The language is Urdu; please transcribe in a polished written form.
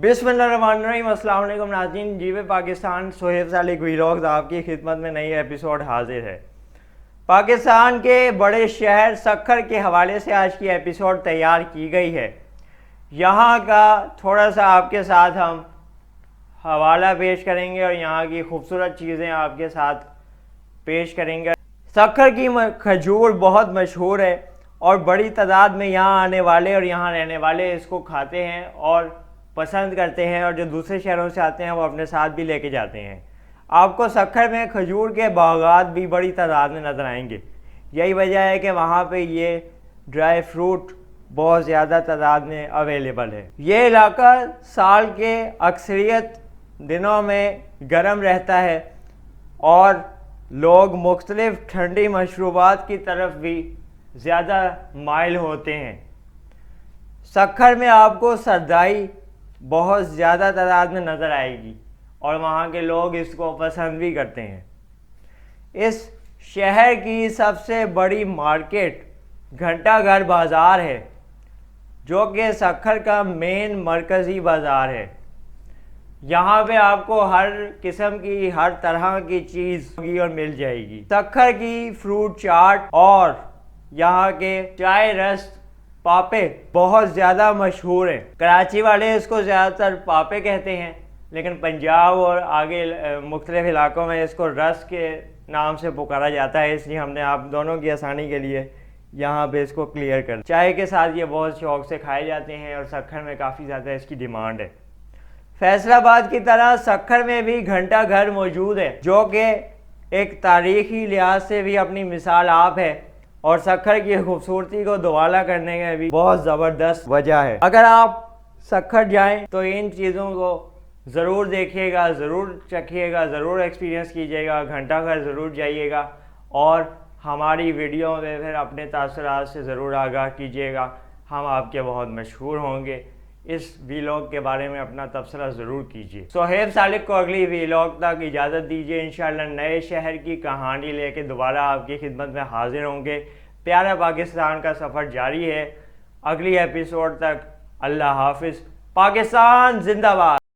بسم اللہ الرحمن الرحیم۔ السلام علیکم ناظرین، جیو پاکستان سہیب سالک ویلاگز آپ کی خدمت میں نئی ایپیسوڈ حاضر ہے۔ پاکستان کے بڑے شہر سکھر کے حوالے سے آج کی ایپیسوڈ تیار کی گئی ہے۔ یہاں کا تھوڑا سا آپ کے ساتھ ہم حوالہ پیش کریں گے اور یہاں کی خوبصورت چیزیں آپ کے ساتھ پیش کریں گے۔ سکھر کی کھجور بہت مشہور ہے اور بڑی تعداد میں یہاں آنے والے اور یہاں رہنے والے اس کو کھاتے ہیں اور پسند کرتے ہیں، اور جو دوسرے شہروں سے آتے ہیں وہ اپنے ساتھ بھی لے کے جاتے ہیں۔ آپ کو سکھر میں کھجور کے باغات بھی بڑی تعداد میں نظر آئیں گے۔ یہی وجہ ہے کہ وہاں پہ یہ ڈرائی فروٹ بہت زیادہ تعداد میں اویلیبل ہے۔ یہ علاقہ سال کے اکثریت دنوں میں گرم رہتا ہے اور لوگ مختلف ٹھنڈی مشروبات کی طرف بھی زیادہ مائل ہوتے ہیں۔ سکھر میں آپ کو سردائی بہت زیادہ تعداد میں نظر آئے گی اور وہاں کے لوگ اس کو پسند بھی کرتے ہیں۔ اس شہر کی سب سے بڑی مارکیٹ گھنٹہ گھر بازار ہے، جو کہ سکھر کا مین مرکزی بازار ہے۔ یہاں پہ آپ کو ہر قسم کی ہر طرح کی چیز ہوگی اور مل جائے گی۔ سکھر کی فروٹ چاٹ اور یہاں کے چائے رس پاپے بہت زیادہ مشہور ہیں۔ کراچی والے اس کو زیادہ تر پاپے کہتے ہیں، لیکن پنجاب اور آگے مختلف علاقوں میں اس کو رس کے نام سے پکارا جاتا ہے، اس لیے ہم نے آپ دونوں کی آسانی کے لیے یہاں پہ اس کو کلیئر کر دیا۔ چائے کے ساتھ یہ بہت شوق سے کھائے جاتے ہیں اور سکھر میں کافی زیادہ اس کی ڈیمانڈ ہے۔ فیصل آباد کی طرح سکھر میں بھی گھنٹہ گھر موجود ہے، جو کہ ایک تاریخی لحاظ سے بھی اپنی مثال آپ ہے اور سکھر کی خوبصورتی کو دوالا کرنے کا بھی بہت زبردست وجہ ہے۔ اگر آپ سکھر جائیں تو ان چیزوں کو ضرور دیکھیے گا، ضرور چکھیے گا، ضرور ایکسپیرینس کیجیے گا، گھنٹہ گھر ضرور جائیے گا اور ہماری ویڈیو میں پھر اپنے تاثرات سے ضرور آگاہ کیجیے گا۔ ہم آپ کے بہت مشہور ہوں گے۔ اس ویلاگ کے بارے میں اپنا تبصرہ ضرور کیجیے۔ سہیب سالک کو اگلی ویلاگ تک اجازت دیجیے۔ انشاءاللہ نئے شہر کی کہانی لے کے دوبارہ آپ کی خدمت میں حاضر ہوں گے۔ پیارا پاکستان کا سفر جاری ہے۔ اگلی ایپیسوڈ تک اللہ حافظ۔ پاکستان زندہ باد۔